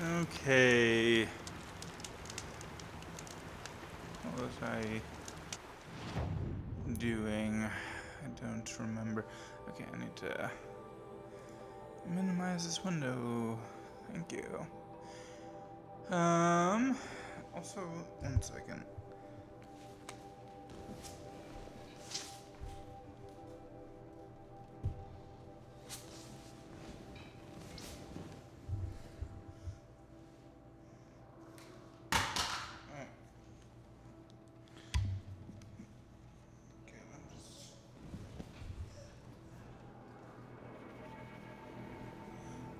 Okay. What was I doing? I don't remember. Okay, I need to minimize this window. Thank you. Also, one second. Okay,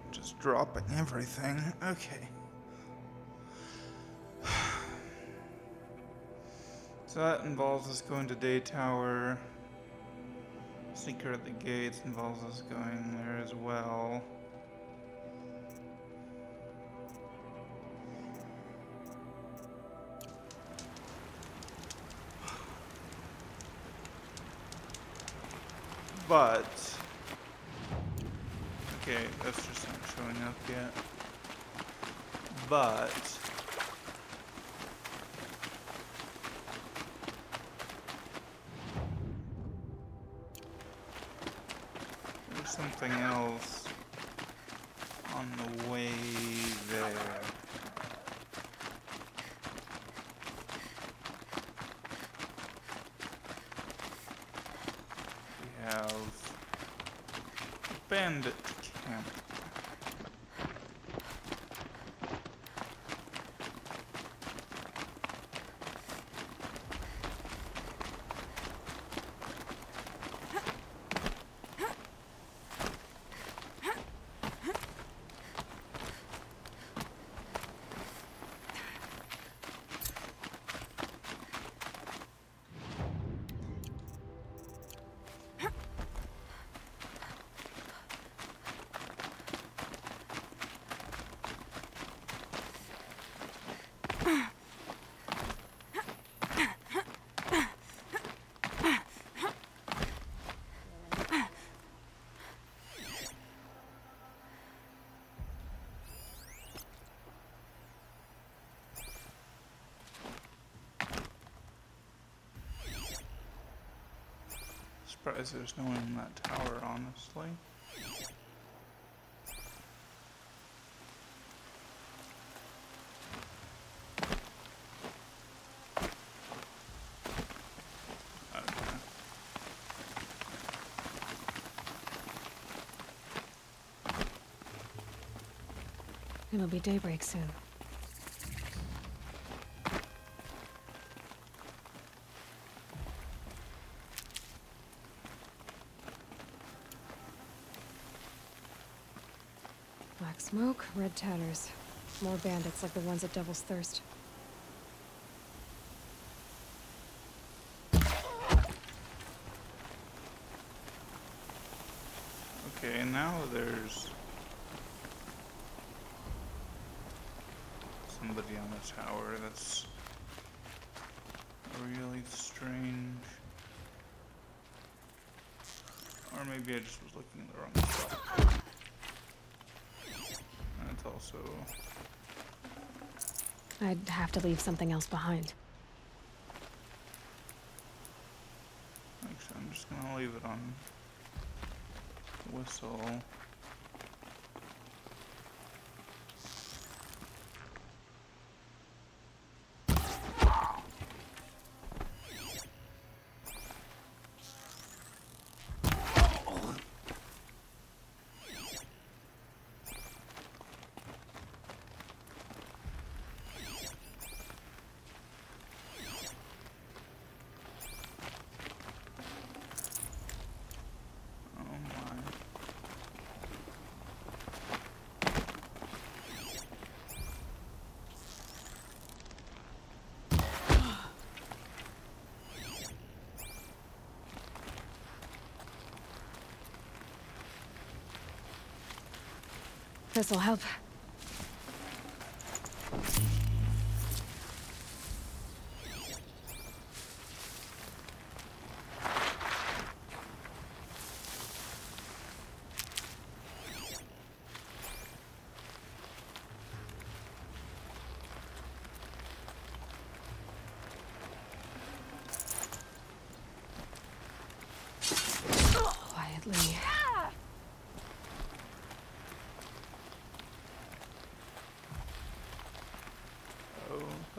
I'm just dropping everything. Okay. So that involves us going to Daytower. Secret at the Gates involves us going there as well. But okay, that's just not showing up yet. But there's something else on the way there. We have a bandit camp. Surprised there's no one in that tower, honestly. Okay. It'll be daybreak soon. Black smoke, red tatters. More bandits like the ones at Devil's Thirst. Okay, now there's somebody on the tower. That's really strange. Or maybe I just was looking in the wrong spot. And it's also... I'd have to leave something else behind. Actually, I'm just gonna leave it on whistle. This'll help.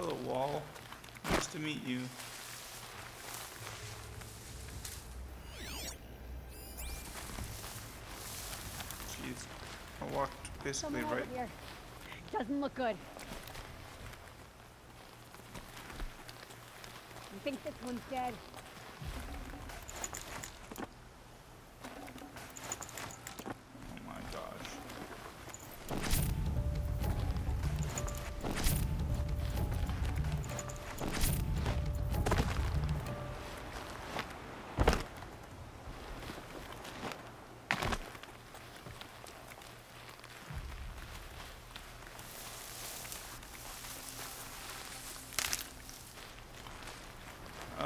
Hello, wall. Nice to meet you. Jeez, I walked basically Someone over right. here. Doesn't look good. I think this one's dead. Oh my gosh.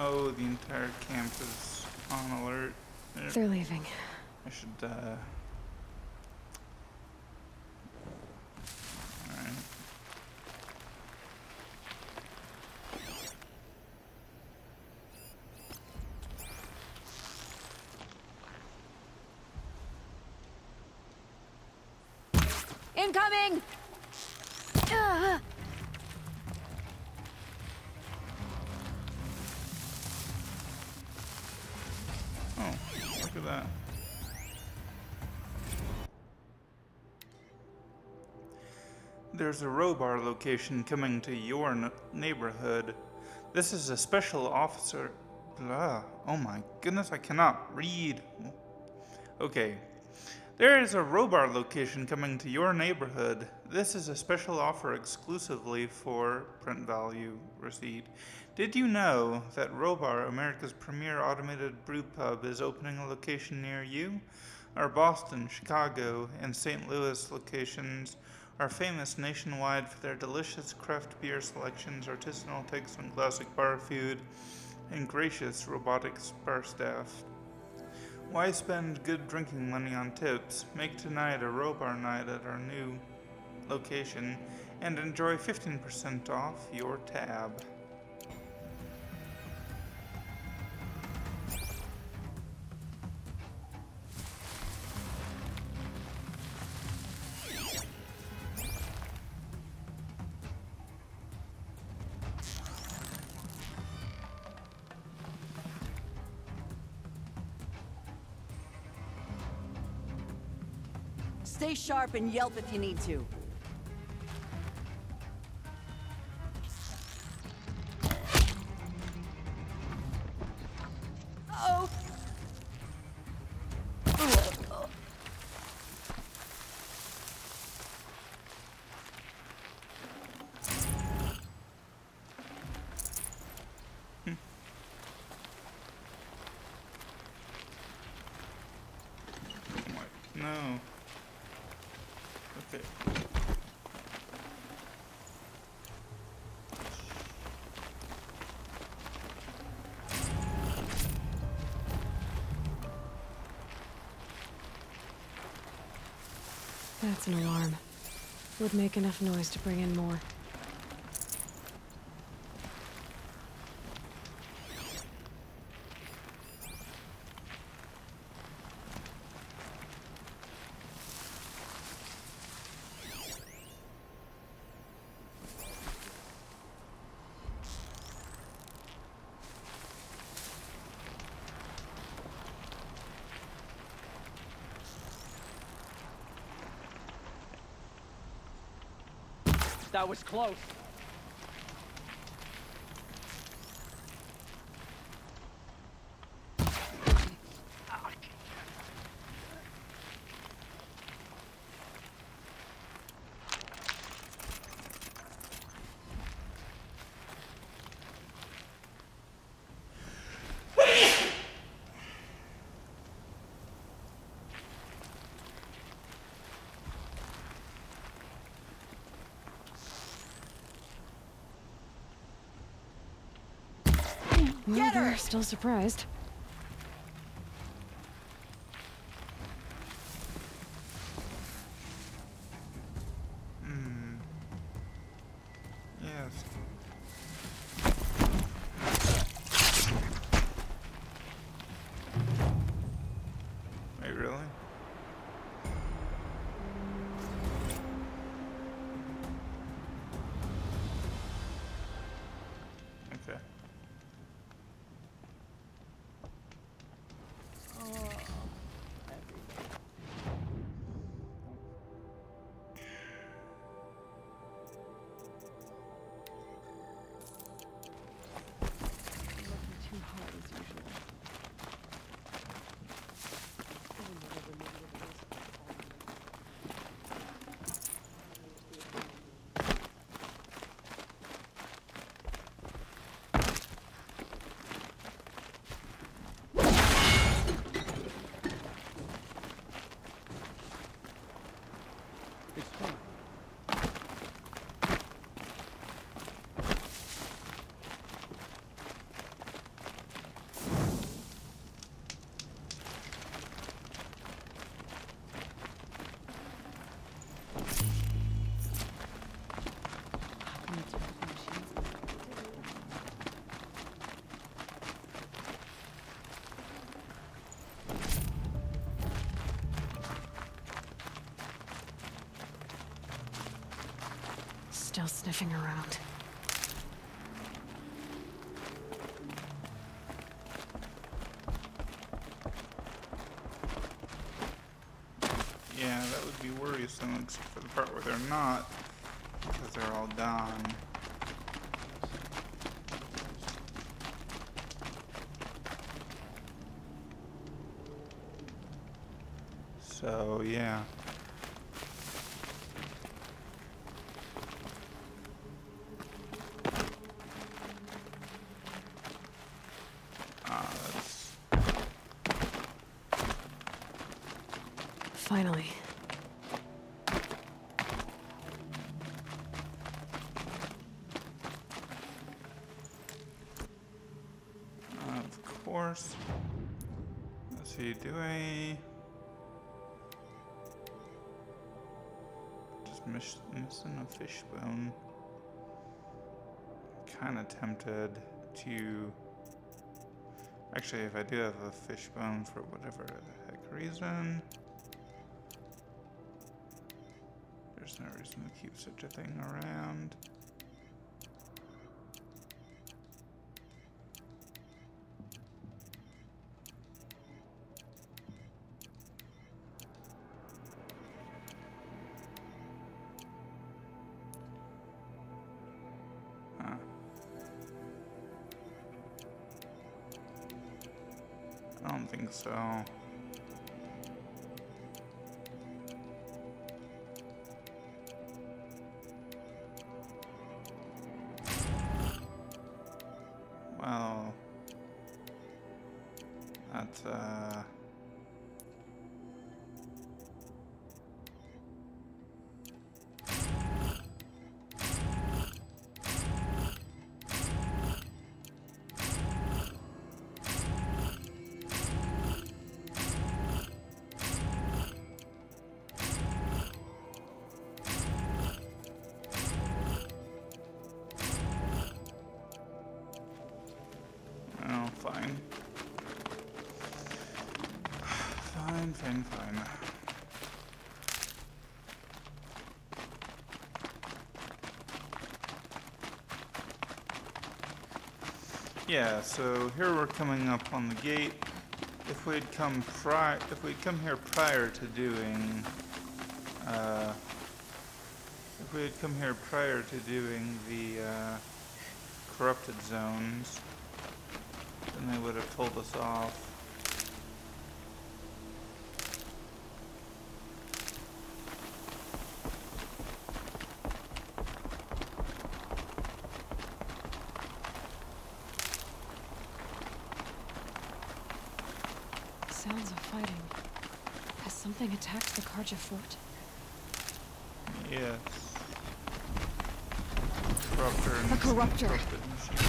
Oh, the entire camp is on alert. They're leaving. I should, alright. Incoming! Oh, look at that. There's a Robar location coming to your neighborhood. This is a special officer. Blah. Oh my goodness, I cannot read. Okay. There is a Robar location coming to your neighborhood. This is a special offer exclusively for print value receipt. Did you know that Robar, America's premier automated brew pub, is opening a location near you? Our Boston, Chicago, and St. Louis locations are famous nationwide for their delicious craft beer selections, artisanal takes on classic bar food, and gracious robotics bar staff. Why spend good drinking money on tips? Make tonight a Robar night at our new location and enjoy 15% off your tab. Stay sharp and yelp if you need to. Oh! No. Okay. That's an alarm. Would make enough noise to bring in more. That was close. Well, they're still surprised. Yes. Wait, really? It's fine. Still sniffing around. Yeah, that would be worrisome, except for the part where they're not, because they're all gone. So, yeah. That's... Finally. Of course. Let's see, do I... Just missing a fishbone. Kinda tempted to... Actually, if I do have a fishbone for whatever the heck reason, there's no reason to keep such a thing around. Huh. I don't think so. Well, that's oh, fine. Fine. Yeah, so here we're coming up on the gate. If we'd come here prior to doing the corrupted zones, then they would have told us off. Sounds of fighting. Has something attacked the Karja fort? Yes. Corruptor and A corruptor. corrupted machine.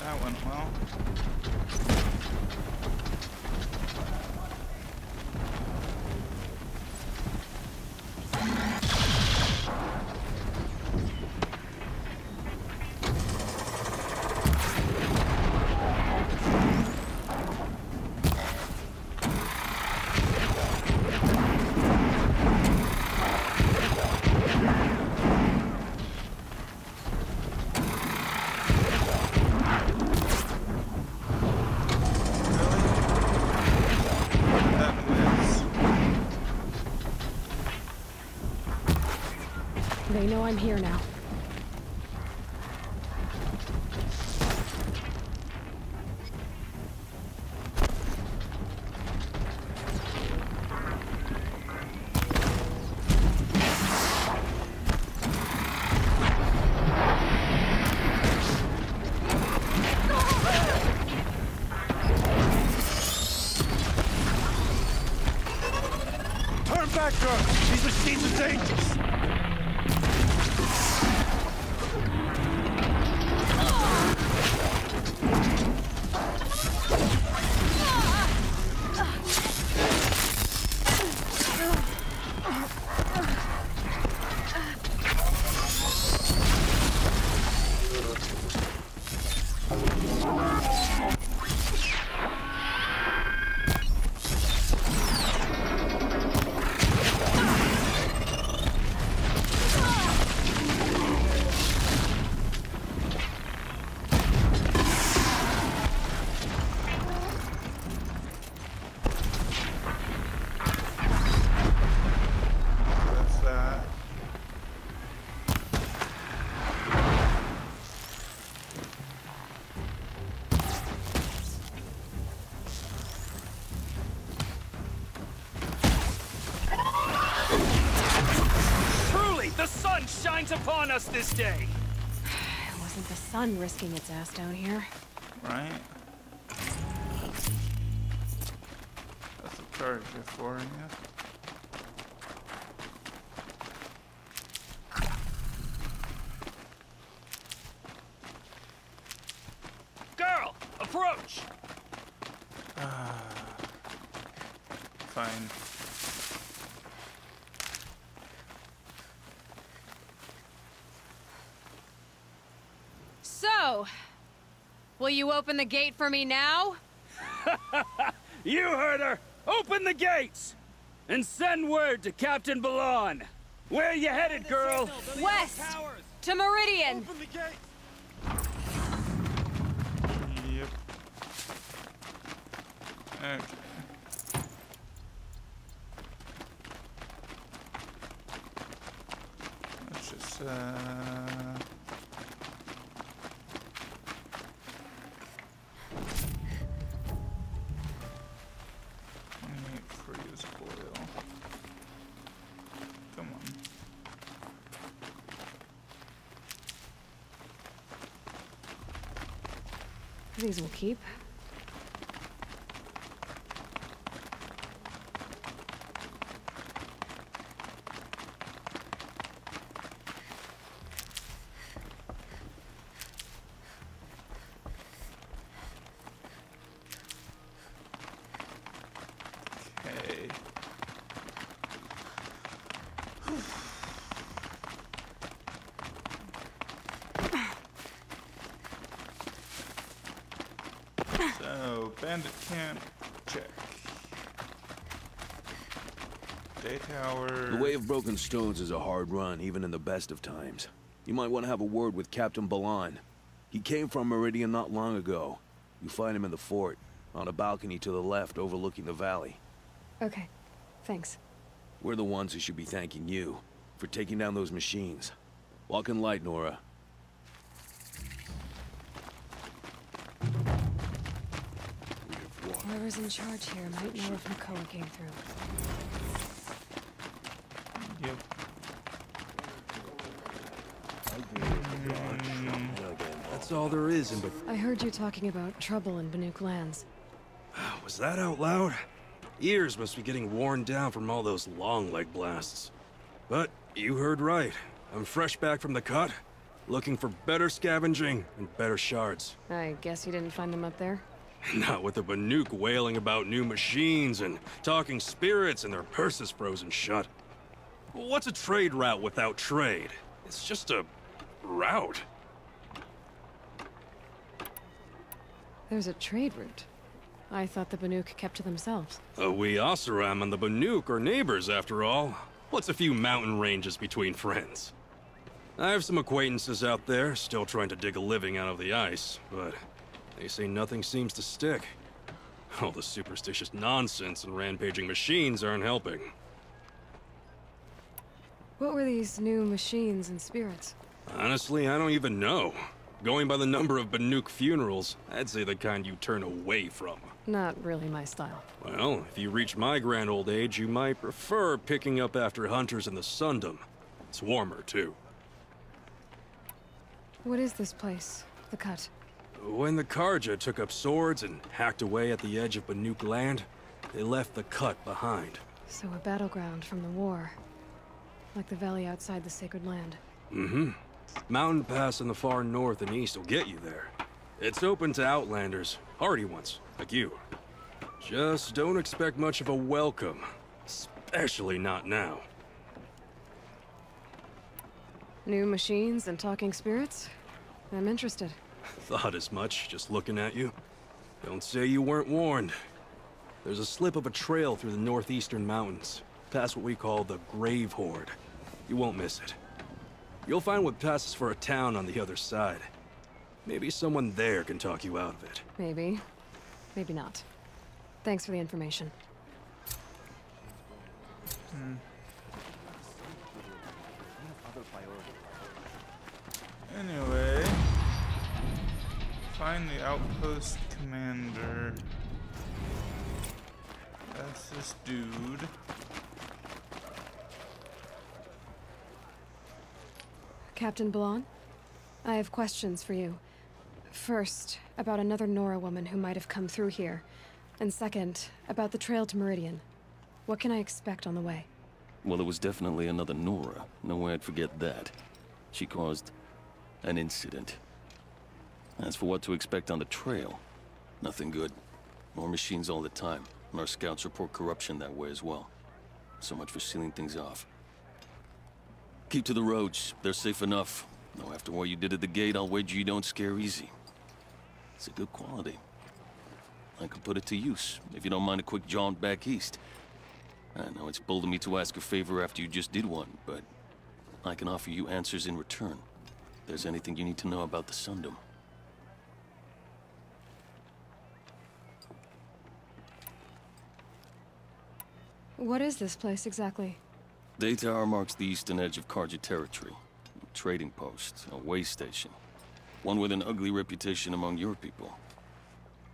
That went well. They know I'm here now. These are dangerous. The sun shines upon us this day! It wasn't the sun risking its ass down here. Right? That's a charger for you. Girl, approach! Fine. So, will you open the gate for me now? You heard her! Open the gates! And send word to Captain Balon! Where you headed, girl? West! To Meridian! Open the gates! Yep. Okay. Let's just, freeze oil. Come on. These will keep. Okay. So, bandit camp, check. Daytower. The way of broken stones is a hard run, even in the best of times. You might want to have a word with Captain Balon. He came from Meridian not long ago. You find him in the fort, on a balcony to the left overlooking the valley. Okay, thanks. We're the ones who should be thanking you for taking down those machines. Walk in light, Nora. Whoever's in charge here might know if Nakoa came through. Yep. That's all there is in I heard you talking about trouble in Banuk lands. Was that out loud? Ears must be getting worn down from all those long leg blasts. But you heard right. I'm fresh back from the cut, looking for better scavenging and better shards. I guess you didn't find them up there? Not with the Banuk wailing about new machines and talking spirits and their purses frozen shut. What's a trade route without trade? It's just a route. There's a trade route. I thought the Banuk kept to themselves. We Oseram and the Banuk are neighbors, after all. What's a few mountain ranges between friends? I have some acquaintances out there, still trying to dig a living out of the ice, but they say nothing seems to stick. All the superstitious nonsense and rampaging machines aren't helping. What were these new machines and spirits? Honestly, I don't even know. Going by the number of Banuk funerals, I'd say the kind you turn away from. Not really my style. Well, if you reach my grand old age, you might prefer picking up after hunters in the Sundom. It's warmer, too. What is this place? The Cut? When the Karja took up swords and hacked away at the edge of Banuk land, they left the Cut behind. So a battleground from the war. like the valley outside the sacred land. Mm-hmm. Mountain pass in the far north and east will get you there. It's open to outlanders, hardy ones, like you. Just don't expect much of a welcome, especially not now. New machines and talking spirits? I'm interested. Thought as much, just looking at you. Don't say you weren't warned. There's a slip of a trail through the northeastern mountains, past what we call the Grave Horde. You won't miss it. You'll find what passes for a town on the other side. Maybe someone there can talk you out of it. Maybe. Maybe not. Thanks for the information. Anyway, find the outpost commander. That's this dude. Captain Blanc? I have questions for you. First, about another Nora woman who might have come through here. And second, about the trail to Meridian. What can I expect on the way? Well, it was definitely another Nora. No way I'd forget that. She caused an incident. As for what to expect on the trail, nothing good. More machines all the time, and our scouts report corruption that way as well. So much for sealing things off. Keep to the roads. They're safe enough. Though after what you did at the gate, I'll wager you don't scare easy. It's a good quality. I could put it to use, if you don't mind a quick jaunt back east. I know it's bold of me to ask a favor after you just did one, but I can offer you answers in return. If there's anything you need to know about the Sundom. What is this place exactly? Daytower marks the eastern edge of Carja territory. A trading post, a way station. One with an ugly reputation among your people.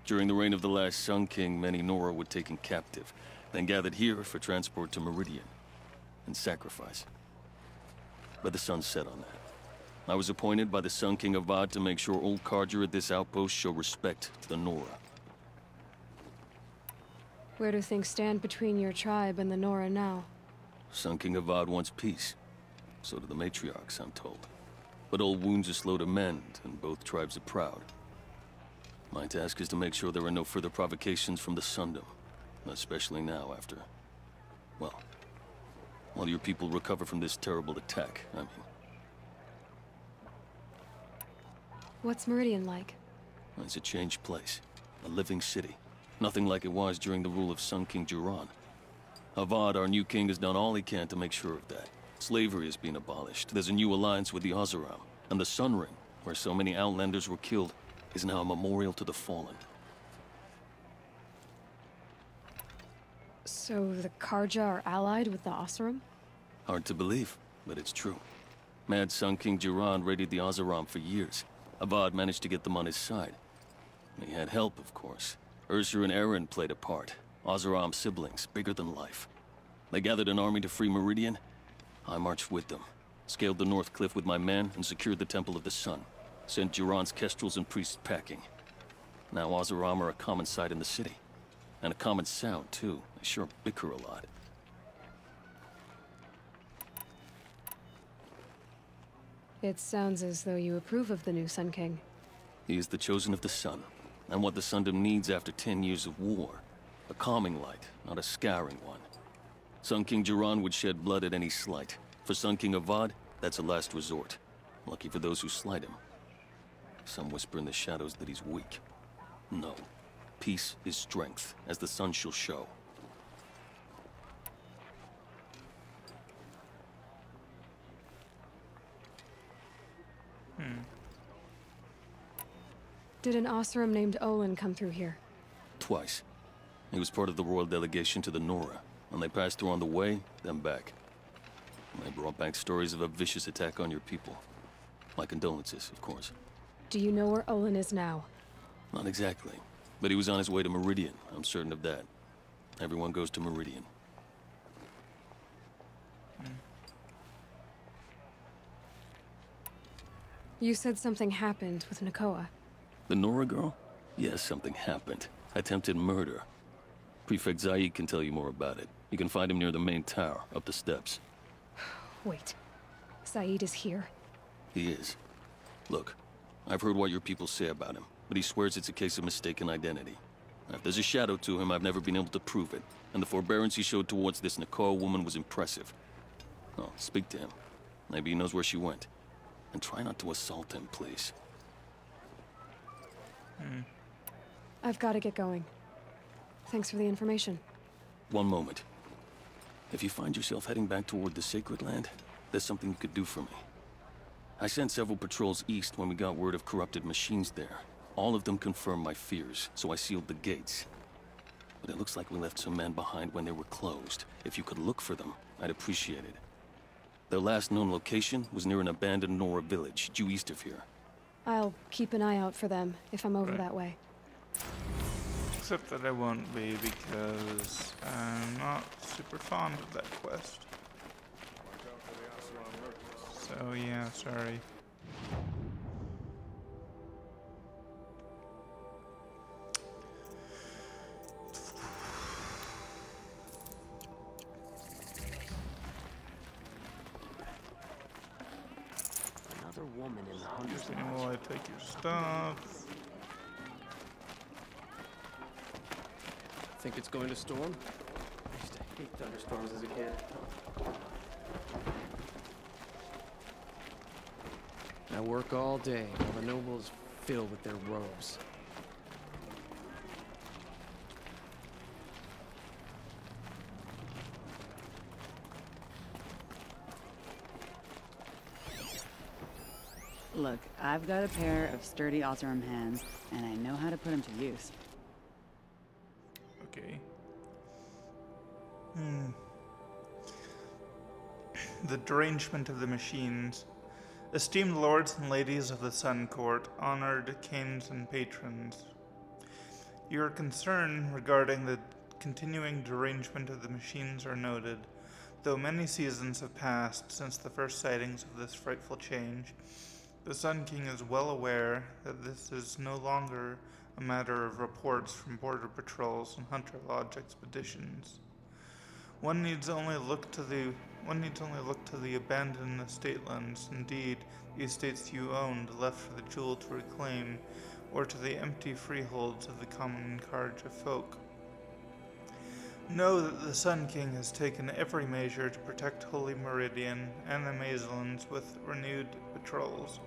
During the reign of the last Sun King, many Nora were taken captive, then gathered here for transport to Meridian, and sacrifice. But the sun set on that. I was appointed by the Sun King Avad to make sure old Carja at this outpost show respect to the Nora. Where do things stand between your tribe and the Nora now? Sun King Avad wants peace. So do the matriarchs, I'm told. But old wounds are slow to mend, and both tribes are proud. My task is to make sure there are no further provocations from the Sundom. Especially now after... well, while your people recover from this terrible attack, I mean. What's Meridian like? It's a changed place. A living city. Nothing like it was during the rule of Sun King Jiran. Avad, our new king, has done all he can to make sure of that. Slavery has been abolished. There's a new alliance with the Oseram. And the Sun Ring, where so many outlanders were killed, is now a memorial to the fallen. So the Carja are allied with the Oseram? Hard to believe, but it's true. Mad Sun King Jiran raided the Oseram for years. Avad managed to get them on his side. He had help, of course. Ursur and Aaron played a part. Oseram siblings, bigger than life. They gathered an army to free Meridian. I marched with them. Scaled the North Cliff with my men and secured the Temple of the Sun. Sent Jiran's kestrels and priests packing. Now Oseram are a common sight in the city. And a common sound, too. They sure bicker a lot. It sounds as though you approve of the new Sun King. He is the chosen of the Sun. And what the Sundom needs after 10 years of war. A calming light, not a scouring one. Sun King Jiran would shed blood at any slight. For Sun King Avad, that's a last resort. Lucky for those who slight him. Some whisper in the shadows that he's weak. No. Peace is strength, as the sun shall show. Did an Oseram named Olin come through here? Twice. He was part of the royal delegation to the Nora, and they passed through on the way, then back. They brought back stories of a vicious attack on your people. My condolences, of course. Do you know where Olin is now? Not exactly, but he was on his way to Meridian, I'm certain of that. Everyone goes to Meridian. You said something happened with Nakoa. The Nora girl? Yes, something happened. Attempted murder. Prefect Zaid can tell you more about it. You can find him near the main tower, up the steps. Wait. Zaid is here. He is. Look, I've heard what your people say about him, but he swears it's a case of mistaken identity. If there's a shadow to him, I've never been able to prove it, and the forbearance he showed towards this Nakar woman was impressive. Oh, speak to him. Maybe he knows where she went. And try not to assault him, please. I've got to get going. Thanks for the information. One moment. If you find yourself heading back toward the Sacred Land, there's something you could do for me. I sent several patrols east when we got word of corrupted machines there. All of them confirmed my fears, so I sealed the gates. But it looks like we left some men behind when they were closed. If you could look for them, I'd appreciate it. Their last known location was near an abandoned Nora village, due east of here. I'll keep an eye out for them if I'm over that way. Except that I won't be because I'm not super fond of that quest. So yeah, sorry. Another woman in the hunter's Will I take your stuff? Think it's going to storm? I used to hate thunderstorms as a kid. I work all day while the nobles fiddle with their robes. Look, I've got a pair of sturdy Oseram hands, and I know how to put them to use. Okay. The derangement of the machines. Esteemed lords and ladies of the Sun Court, honored kings and patrons. Your concern regarding the continuing derangement of the machines are noted. Though many seasons have passed since the first sightings of this frightful change, the Sun King is well aware that this is no longer a matter of reports from border patrols and hunter lodge expeditions. One needs only look to the abandoned estate lands, indeed, the estates you owned left for the jewel to reclaim, or to the empty freeholds of the common Karja folk. Know that the Sun King has taken every measure to protect Holy Meridian and the Amazons with renewed patrols.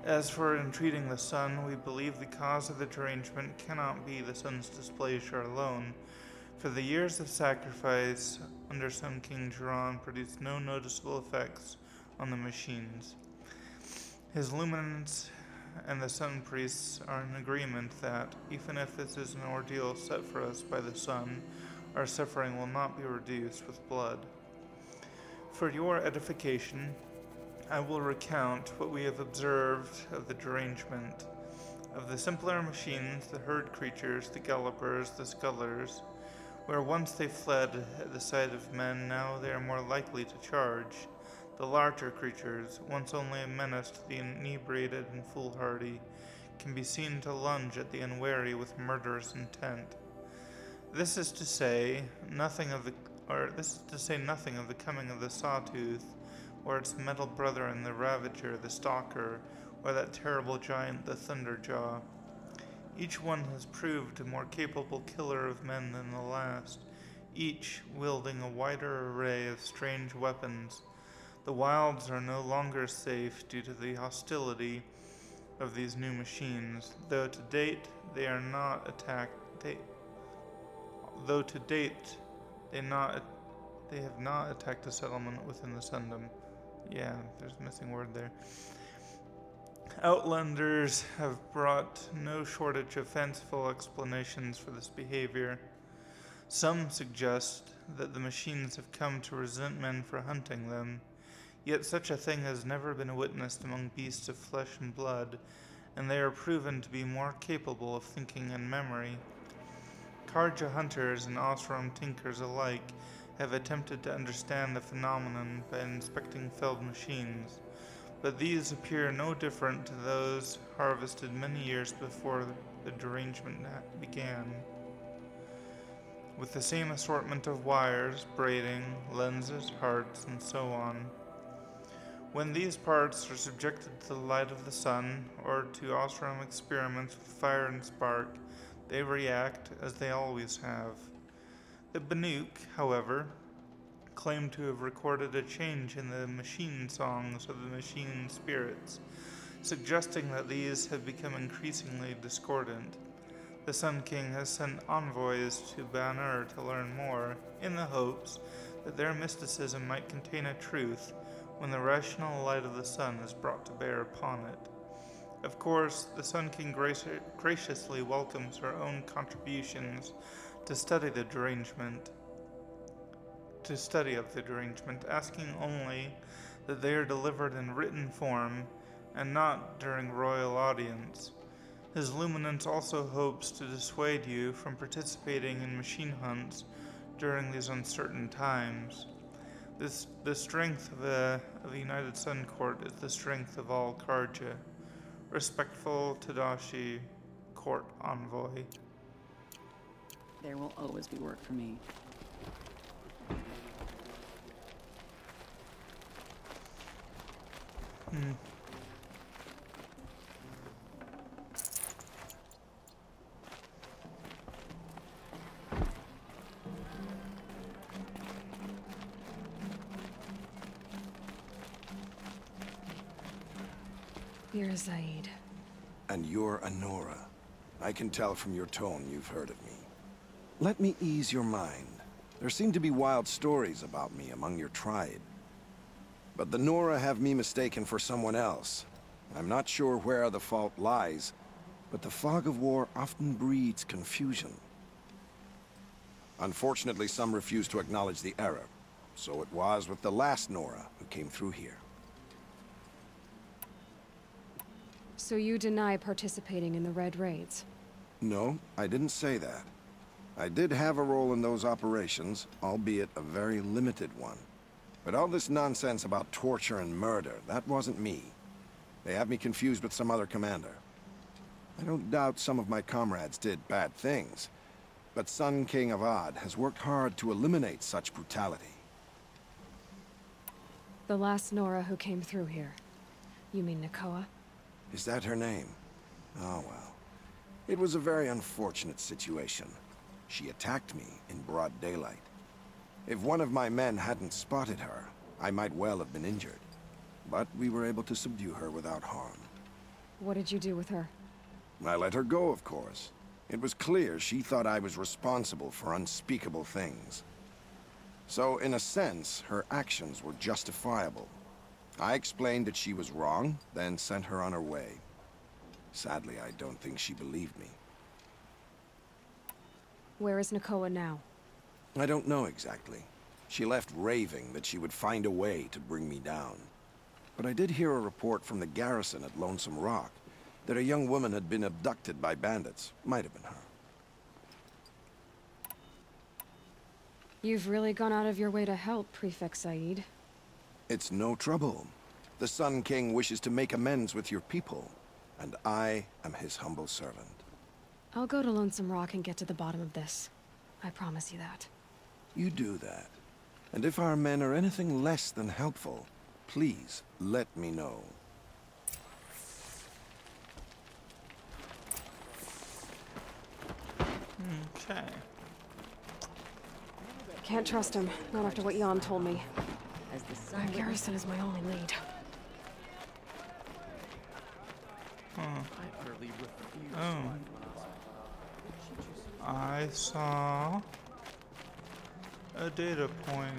As for entreating the sun, we believe the cause of the derangement cannot be the sun's displeasure alone, for the years of sacrifice under Sun King Jiran produced no noticeable effects on the machines. His luminance and the sun priests are in agreement that, even if this is an ordeal set for us by the sun, our suffering will not be reduced with blood. For your edification, I will recount what we have observed of the derangement. Of the simpler machines, the herd creatures, the gallopers, the scullers, where once they fled at the sight of men, now they are more likely to charge. The larger creatures, once only a menace to the inebriated and foolhardy, can be seen to lunge at the unwary with murderous intent. This is to say nothing of the coming of the Sawtooth, or its metal brethren, the Ravager, the Stalker, or that terrible giant, the Thunderjaw. Each one has proved a more capable killer of men than the last, each wielding a wider array of strange weapons. The wilds are no longer safe due to the hostility of these new machines, though to date they have not attacked a settlement within the Sundom. Yeah, there's a missing word there. Outlanders have brought no shortage of fanciful explanations for this behavior. Some suggest that the machines have come to resent men for hunting them, yet such a thing has never been witnessed among beasts of flesh and blood, and they are proven to be more capable of thinking and memory. Karja hunters and Osram tinkers alike have attempted to understand the phenomenon by inspecting felled machines, but these appear no different to those harvested many years before the derangement began. With the same assortment of wires, braiding, lenses, hearts, and so on. When these parts are subjected to the light of the sun, or to Osram experiments with fire and spark, they react as they always have. The Banuk, however, claim to have recorded a change in the machine songs of the machine spirits, suggesting that these have become increasingly discordant. The Sun King has sent envoys to Banner to learn more, in the hopes that their mysticism might contain a truth when the rational light of the sun is brought to bear upon it. Of course, the Sun King graciously welcomes her own contributions to study of the derangement, asking only that they are delivered in written form and not during royal audience. His Luminance also hopes to dissuade you from participating in machine hunts during these uncertain times. The strength of the United Sun Court is the strength of all Karja. Respectful Tadashi, Court Envoy. There will always be work for me. You're Zaid. And you're Anora. I can tell from your tone you've heard of me. Let me ease your mind. There seem to be wild stories about me among your tribe. But the Nora have me mistaken for someone else. I'm not sure where the fault lies, but the fog of war often breeds confusion. Unfortunately, some refuse to acknowledge the error. So it was with the last Nora who came through here. So you deny participating in the Red Raids? No, I didn't say that. I did have a role in those operations, albeit a very limited one. But all this nonsense about torture and murder, that wasn't me. They have me confused with some other commander. I don't doubt some of my comrades did bad things, but Sun King Avad has worked hard to eliminate such brutality. The last Nora who came through here. You mean Nakoa? Is that her name? Oh well. It was a very unfortunate situation. She attacked me in broad daylight. If one of my men hadn't spotted her, I might well have been injured. But we were able to subdue her without harm. What did you do with her? I let her go, of course. It was clear she thought I was responsible for unspeakable things. So, in a sense, her actions were justifiable. I explained that she was wrong, then sent her on her way. Sadly, I don't think she believed me. Where is Nakoa now? I don't know exactly. She left raving that she would find a way to bring me down. But I did hear a report from the garrison at Lonesome Rock that a young woman had been abducted by bandits. Might have been her. You've really gone out of your way to help, Prefect Zaid. It's no trouble. The Sun King wishes to make amends with your people, and I am his humble servant. I'll go to Lonesome Rock and get to the bottom of this. I promise you that. You do that. And if our men are anything less than helpful, please let me know. Okay. Can't trust him, not after what Jan told me. As the sun Our garrison is my only lead. Huh. I utterly refuse Oh. I saw a data point.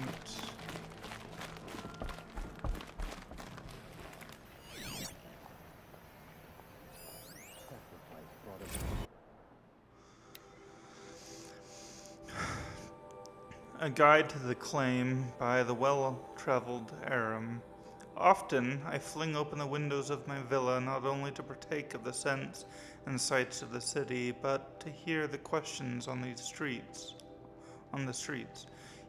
A guide to the claim by the well-traveled Aram. Often, I fling open the windows of my villa not only to partake of the scents and sights of the city, but to hear the questions on the streets.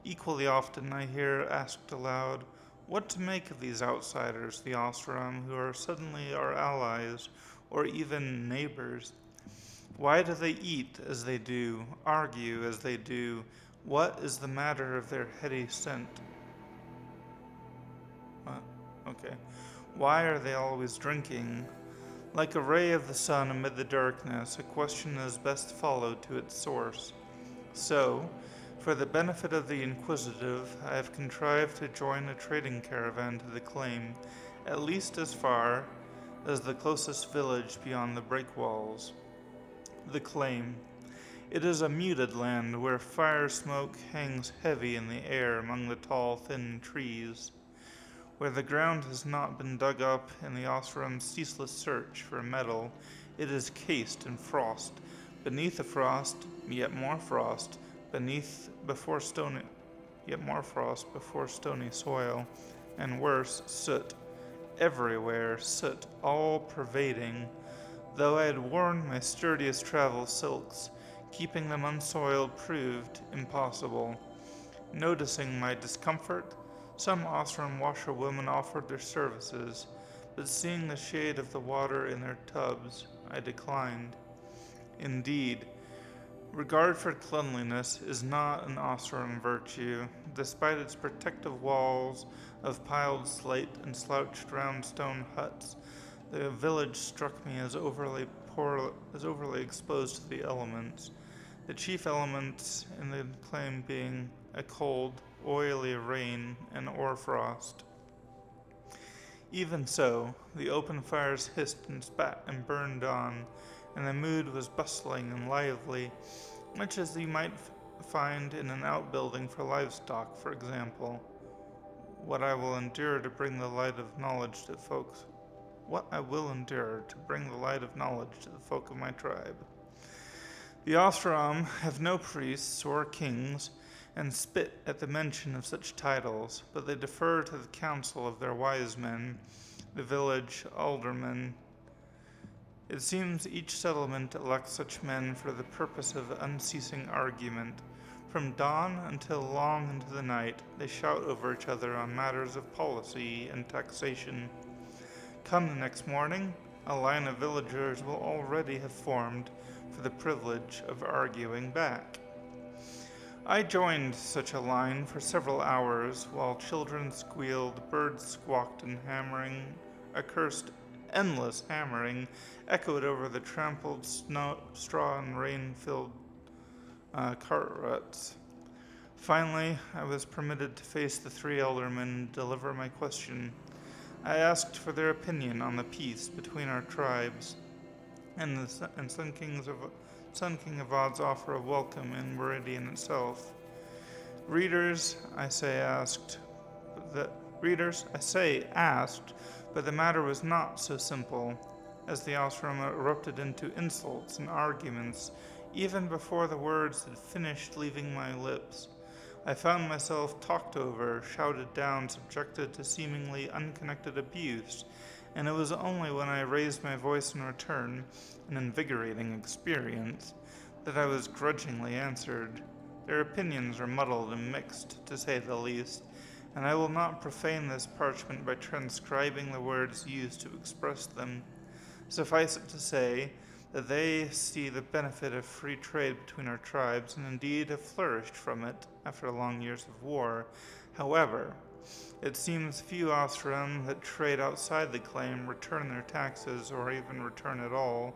Equally often, I hear asked aloud, what to make of these outsiders, the Osram, who are suddenly our allies, or even neighbors. Why do they eat as they do, argue as they do? What is the matter of their heady scent? What? Okay. Why are they always drinking? Like a ray of the sun amid the darkness, a question is best followed to its source. So, for the benefit of the inquisitive, I have contrived to join a trading caravan to the claim, at least as far as the closest village beyond the breakwalls. The claim. It is a muted land where fire smoke hangs heavy in the air among the tall, thin trees, where the ground has not been dug up in the Osram's ceaseless search for metal. It is cased in frost. Beneath the frost, yet more frost, before stony soil, and worse, soot. Everywhere, soot, all pervading. Though I had worn my sturdiest travel silks, keeping them unsoiled proved impossible. Noticing my discomfort, some Osram washerwomen offered their services, but seeing the shade of the water in their tubs, I declined. Indeed, regard for cleanliness is not an Osram virtue. Despite its protective walls of piled slate and slouched round stone huts, the village struck me as overly exposed to the elements. The chief elements in the claim being a cold, oily rain and hoarfrost. Even so, the open fires hissed and spat and burned on, and the mood was bustling and lively, much as you might find in an outbuilding for livestock, for example. What I will endure to bring the light of knowledge to the folk of my tribe. The Osram have no priests or kings, and spit at the mention of such titles, but they defer to the counsel of their wise men, the village aldermen. It seems each settlement elects such men for the purpose of unceasing argument. From dawn until long into the night, they shout over each other on matters of policy and taxation. Come the next morning, a line of villagers will already have formed for the privilege of arguing back. I joined such a line for several hours, while children squealed, birds squawked, and hammering, accursed endless hammering, echoed over the trampled straw and rain-filled cart ruts. Finally, I was permitted to face the three aldermen and deliver my question. I asked for their opinion on the peace between our tribes, and Sun King Avad's offer of welcome in Meridian itself. Readers, I say asked, but the matter was not so simple, as the Osram erupted into insults and arguments even before the words had finished leaving my lips. I found myself talked over, shouted down, subjected to seemingly unconnected abuse, and it was only when I raised my voice in return, an invigorating experience, that I was grudgingly answered. Their opinions are muddled and mixed, to say the least, and I will not profane this parchment by transcribing the words used to express them. Suffice it to say that they see the benefit of free trade between our tribes, and indeed have flourished from it after long years of war. However, it seems few Osram that trade outside the claim return their taxes, or even return at all.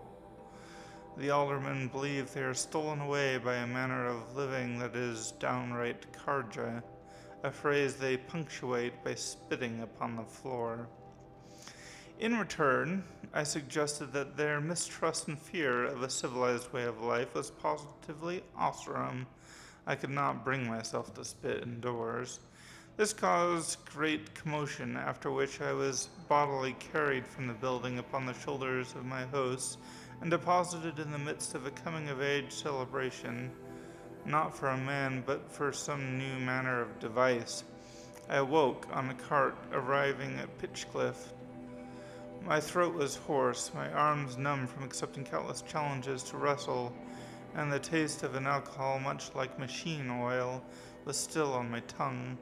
The aldermen believe they are stolen away by a manner of living that is downright karja, a phrase they punctuate by spitting upon the floor. In return, I suggested that their mistrust and fear of a civilized way of life was positively Osram. I could not bring myself to spit indoors. This caused great commotion, after which I was bodily carried from the building upon the shoulders of my hosts and deposited in the midst of a coming-of-age celebration, not for a man, but for some new manner of device. I awoke on a cart arriving at Pitchcliff. My throat was hoarse, my arms numb from accepting countless challenges to wrestle, and the taste of an alcohol much like machine oil was still on my tongue.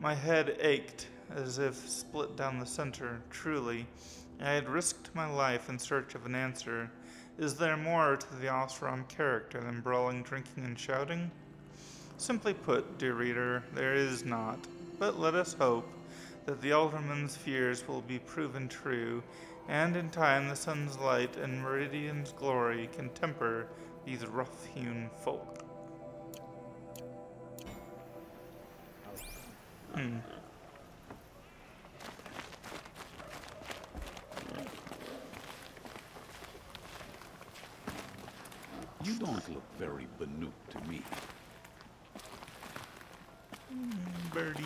My head ached, as if split down the center. Truly, I had risked my life in search of an answer. Is there more to the Osram character than brawling, drinking, and shouting? Simply put, dear reader, there is not. But let us hope that the Alderman's fears will be proven true, and in time the sun's light and Meridian's glory can temper these rough-hewn folk. You don't look very Banuk to me. Birdie.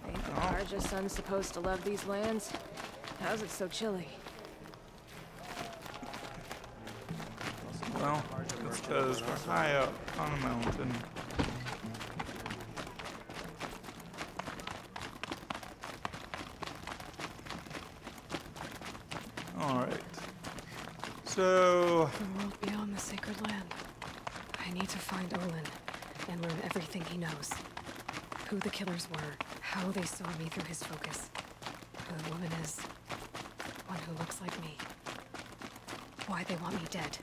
Ain't the Karja son supposed to love these lands? How's it so chilly? Well, it's because we're high up on a mountain. Alright. So... The world beyond the sacred land. I need to find Olin and learn everything he knows. Who the killers were, how they saw me through his focus, who the woman is, one who looks like me, why they want me dead.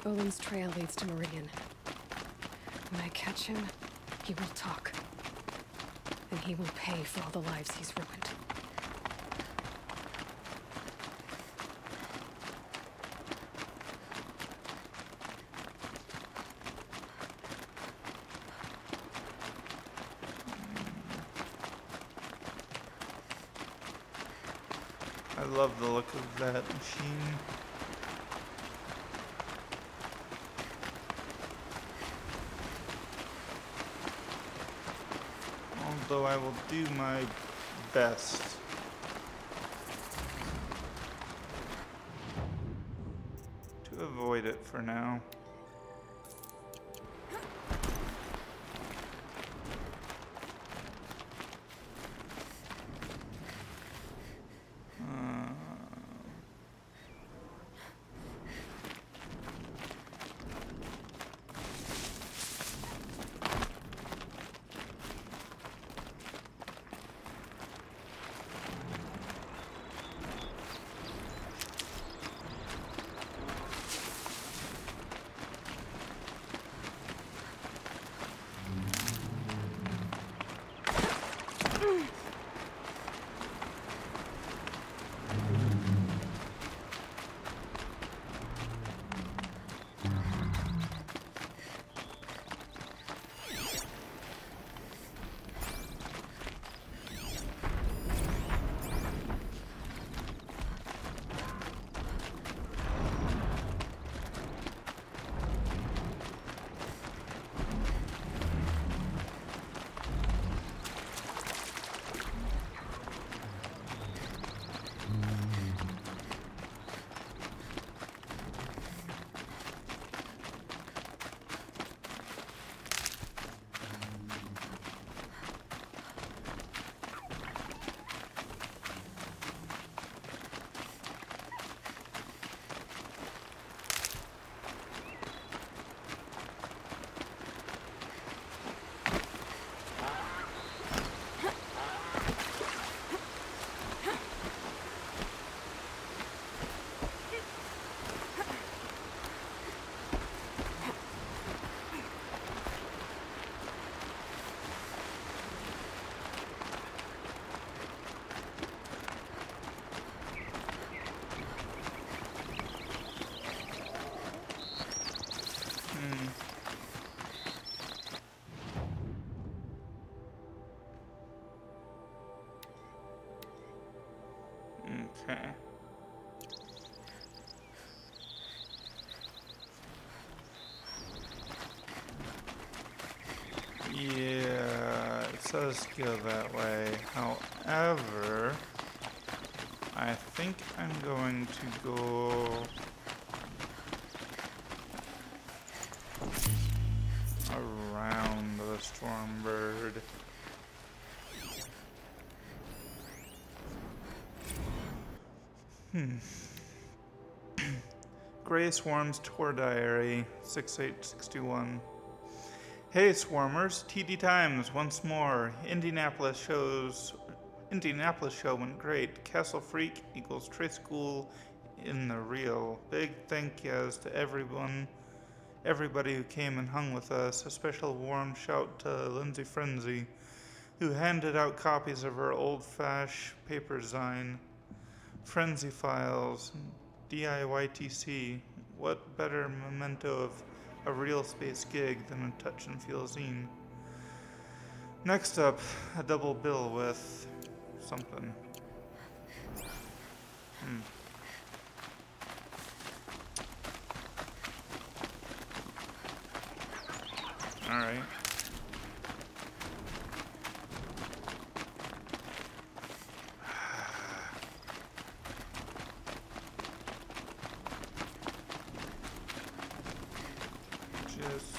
Olin's trail leads to Meridian. When I catch him, he will talk. And he will pay for all the lives he's ruined. I love the look of that machine. Although I will do my best to avoid it for now. Okay. Yeah, it says go that way. However, I think I'm going to go around the Stormbird. Gray Swarm's Tour Diary, 6861. Hey Swarmers, TD Times once more. Indianapolis show went great. Castle Freak equals Trace School in the real. Big thank yous to everybody who came and hung with us. A special warm shout to Lindsay Frenzy. who handed out copies of her old-fashioned paper zine, Frenzy Files, DIYTC. What better memento of a real space gig than a touch and feel zine? Next up, a double bill with something. Alright. Just...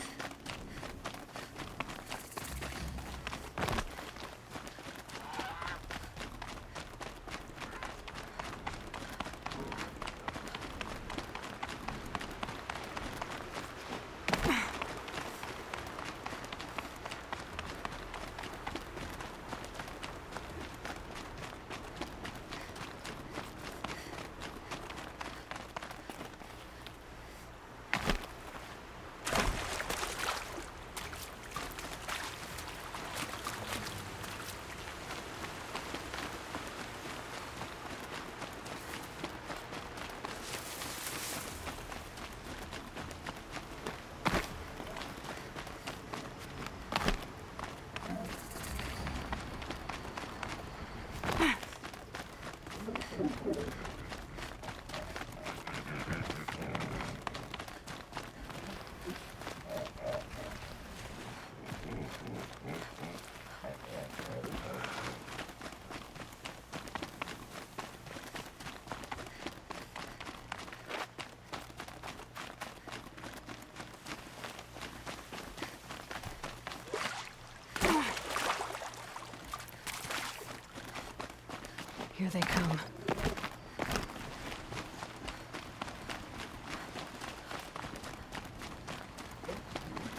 Here they come.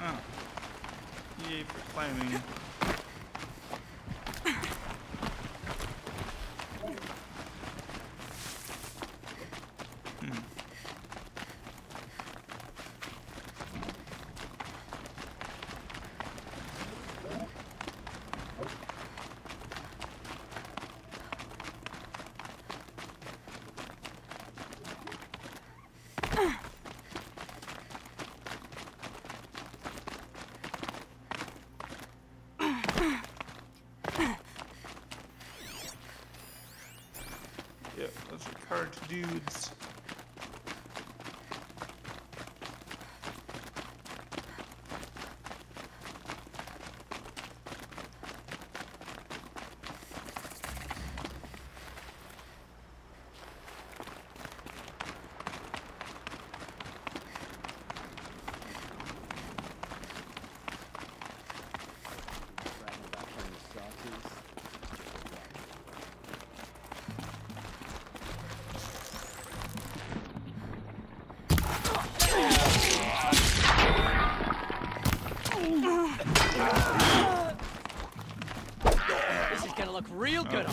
Oh. Yay for climbing. Yep, those are card dudes. This is gonna look real good.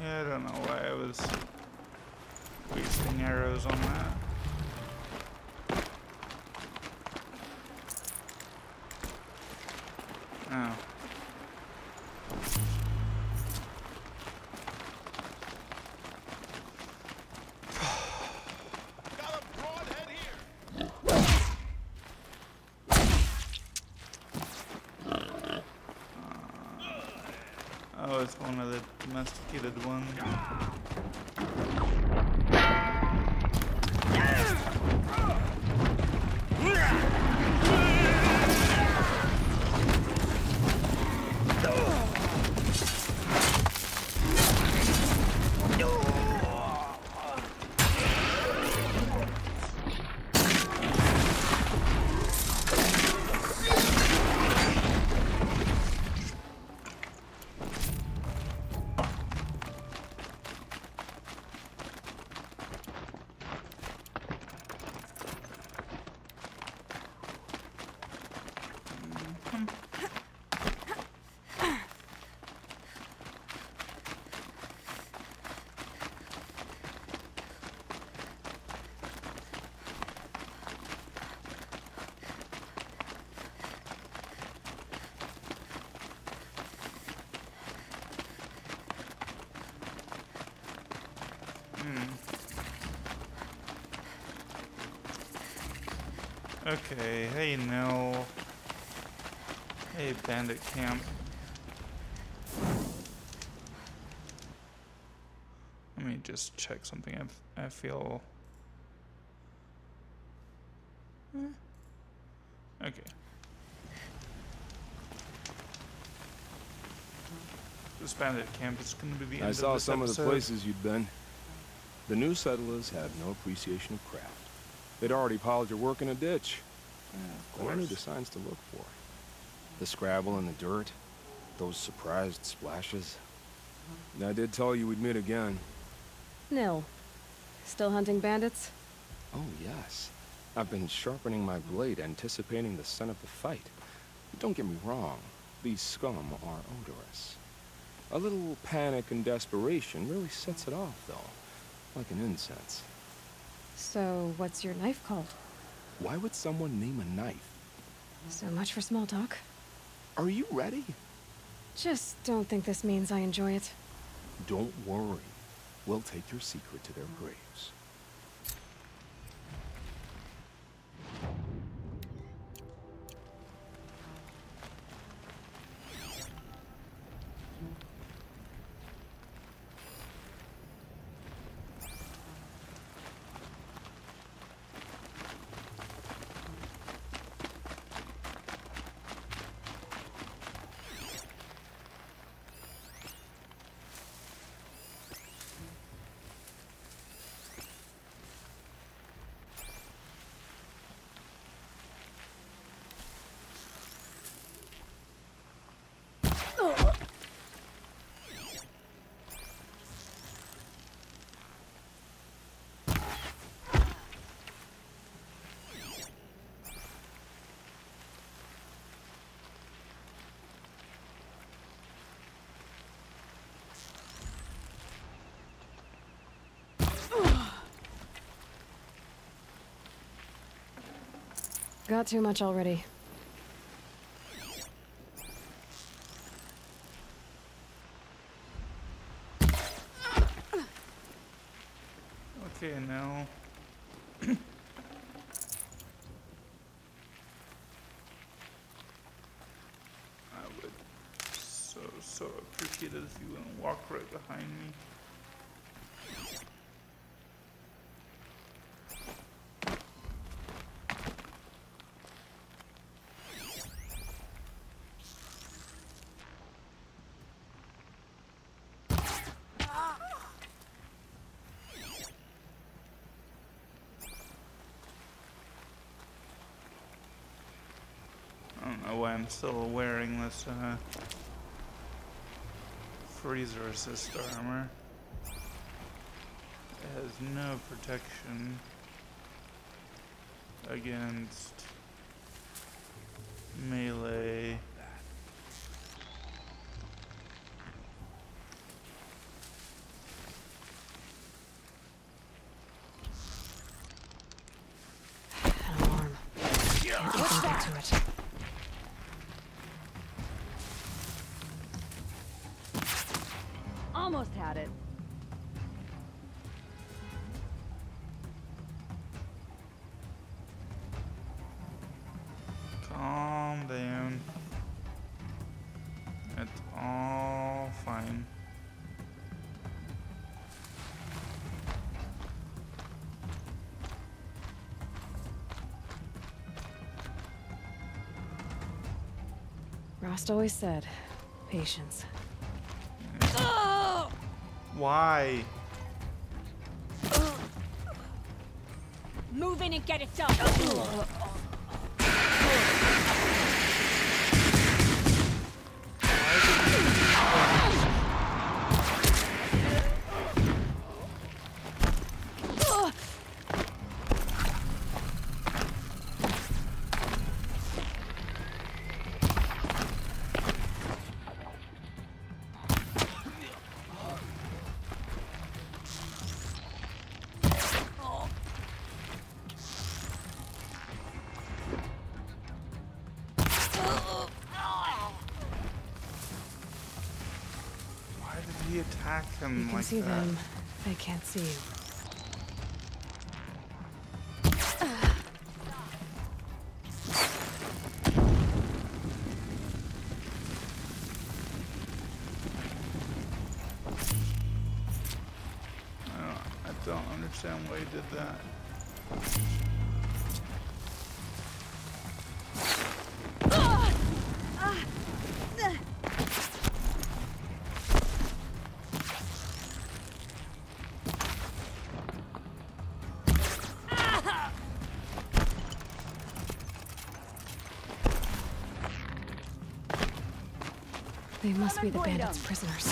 Yeah, I don't know why I was wasting arrows on that. Oh. Oh, it's one of the domesticated ones. Okay, hey Nell. Hey bandit camp. Let me just check something. I feel... Okay. This bandit camp is going to be the end I of saw this some episode. of the places you'd been. The new settlers had no appreciation of craft. They'd already piled your work in a ditch. But I knew the signs to look for. The scrabble in the dirt, those surprised splashes. And I did tell you we'd meet again. Nil. Still hunting bandits? Oh, yes. I've been sharpening my blade, anticipating the scent of the fight. Don't get me wrong. These scum are odorous. A little panic and desperation really sets it off, though. Like an incense. So, what's your knife called? Why would someone name a knife? So much for small talk. Are you ready? Just don't think this means I enjoy it. Don't worry. We'll take your secret to their graves. Got too much already. Okay, now... I would so appreciate it if you wouldn't walk right behind me. I don't know why I'm still wearing this freezer assist armor. It has no protection against melee. An alarm. Can't even get to it. Almost had it. Calm down. It's all fine. Rost always said, patience. Why? Move in and get it done. He attack him You can like see that. them. They can't see you. don't understand why he did that. They must be the bandits' prisoners.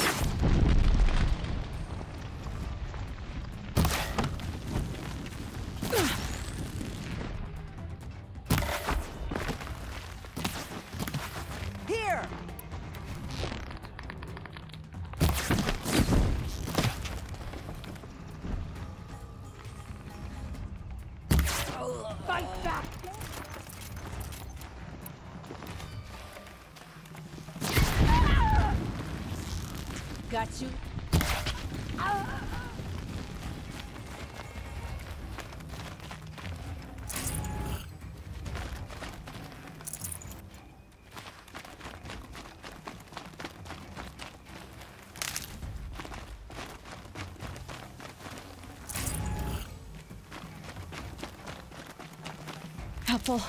Here! Fight back! Got you. Helpful.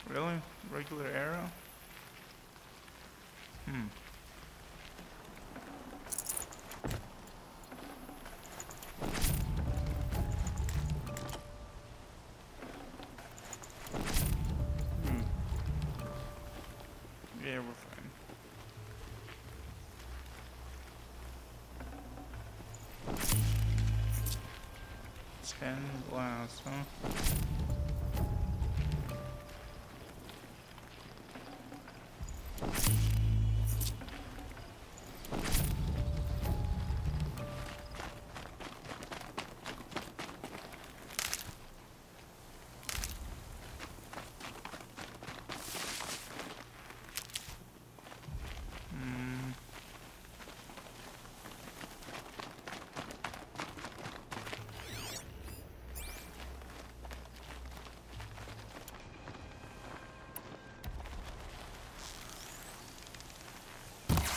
Really? Regular arrow? Yeah, we're fine. Ten glass, huh?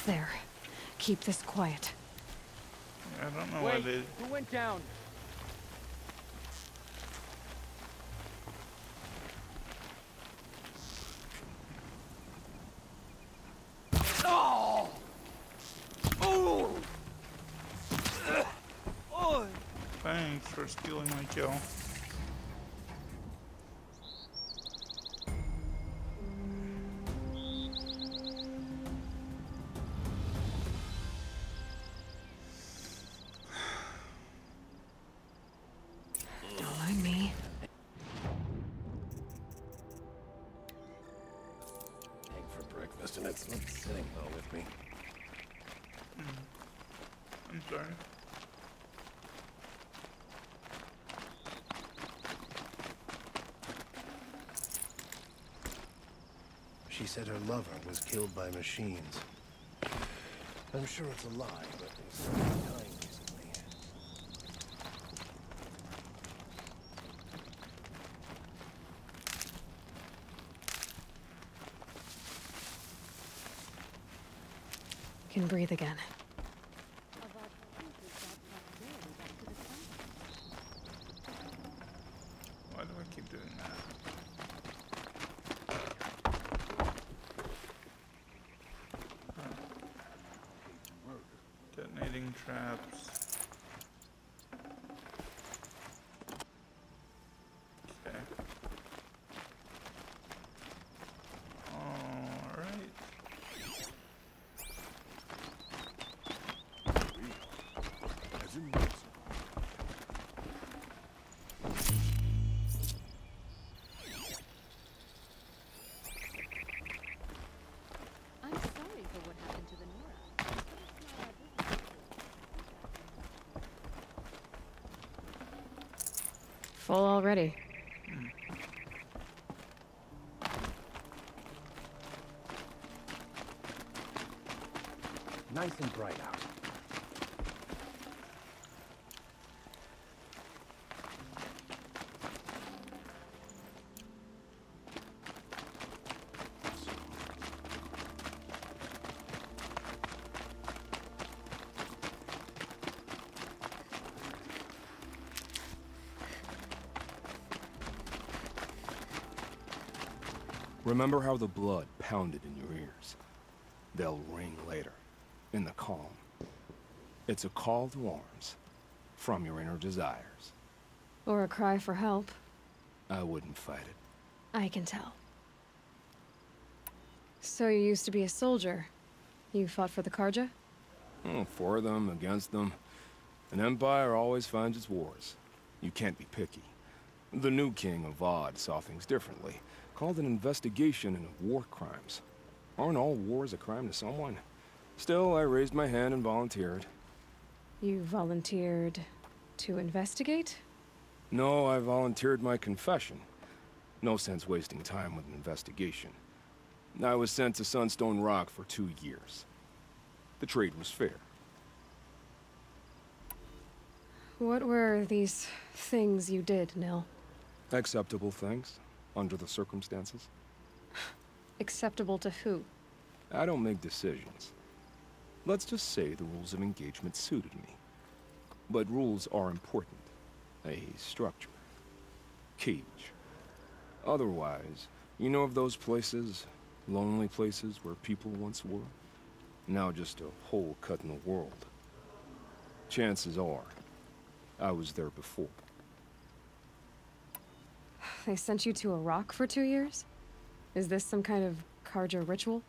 There. Keep this quiet. I don't know why they... Who went down? Oh! Oh! Oh! Thanks for stealing my kill. Don't mind me. Egg for breakfast, and it's not sitting well with me. I'm sorry. She said her lover was killed by machines. I'm sure it's a lie, but there's so much dying recently. Can breathe again. Why do I keep doing that? Detonating traps. Okay. Alright. I'm sorry for what happened to the Nora. Full already. Nice and bright out. Remember how the blood pounded in your ears? They'll ring later, in the calm. It's a call to arms, from your inner desires. Or a cry for help. I wouldn't fight it. I can tell. So you used to be a soldier. You fought for the Karja? For them, against them. An empire always finds its wars. You can't be picky. The new king of Vod saw things differently. Called an investigation into war crimes. Aren't all wars a crime to someone? Still, I raised my hand and volunteered. You volunteered to investigate? No, I volunteered my confession. No sense wasting time with an investigation. I was sent to Sunstone Rock for 2 years. The trade was fair. What were these things you did, Nil? Acceptable things, under the circumstances. Acceptable to who? I don't make decisions. Let's just say the rules of engagement suited me. But rules are important. A structure. Cage. Otherwise, you know of those places, lonely places where people once were? Now just a hole cut in the world. Chances are, I was there before. They sent you to a rock for 2 years? Is this some kind of Karja ritual?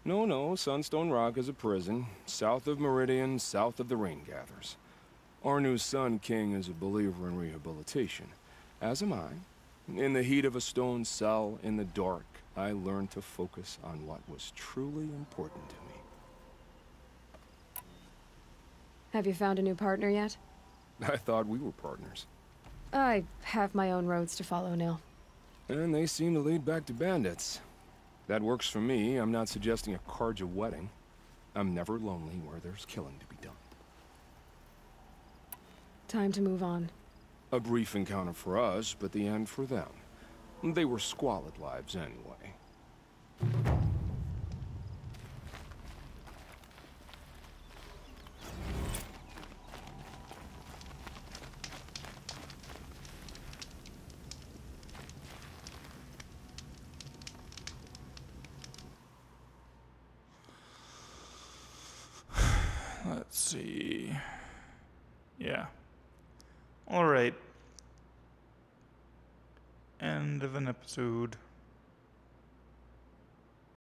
No, Sunstone Rock is a prison, south of Meridian, south of the Rain Gathers. Our new Sun King is a believer in rehabilitation, as am I. In the heat of a stone cell, in the dark, I learned to focus on what was truly important to me. Have you found a new partner yet? I thought we were partners. I have my own roads to follow, Nil. And they seem to lead back to bandits. That works for me. I'm not suggesting a Karja wedding. I'm never lonely where there's killing to be done. Time to move on. A brief encounter for us, but the end for them. They were squalid lives anyway. Let's see. Yeah. Alright. End of an episode.